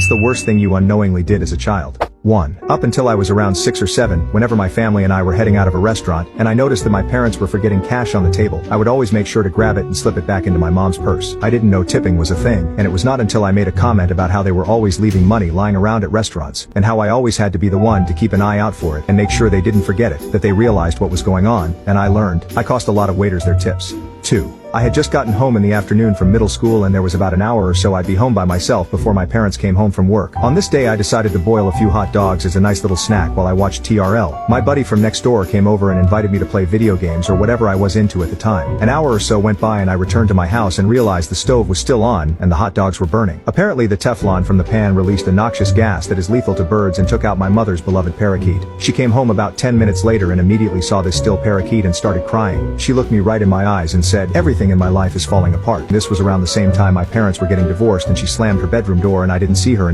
What's the worst thing you unknowingly did as a child? 1. Up until I was around 6 or 7, whenever my family and I were heading out of a restaurant, and I noticed that my parents were forgetting cash on the table, I would always make sure to grab it and slip it back into my mom's purse. I didn't know tipping was a thing, and it was not until I made a comment about how they were always leaving money lying around at restaurants, and how I always had to be the one to keep an eye out for it and make sure they didn't forget it, that they realized what was going on, and I learned. I cost a lot of waiters their tips. 2. I had just gotten home in the afternoon from middle school, and there was about an hour or so I'd be home by myself before my parents came home from work. On this day I decided to boil a few hot dogs as a nice little snack while I watched TRL. My buddy from next door came over and invited me to play video games or whatever I was into at the time. An hour or so went by and I returned to my house and realized the stove was still on and the hot dogs were burning. Apparently the Teflon from the pan released a noxious gas that is lethal to birds and took out my mother's beloved parakeet. She came home about 10 minutes later and immediately saw this still parakeet and started crying. She looked me right in my eyes and said, "Everything in my life is falling apart." This was around the same time my parents were getting divorced, and she slammed her bedroom door and I didn't see her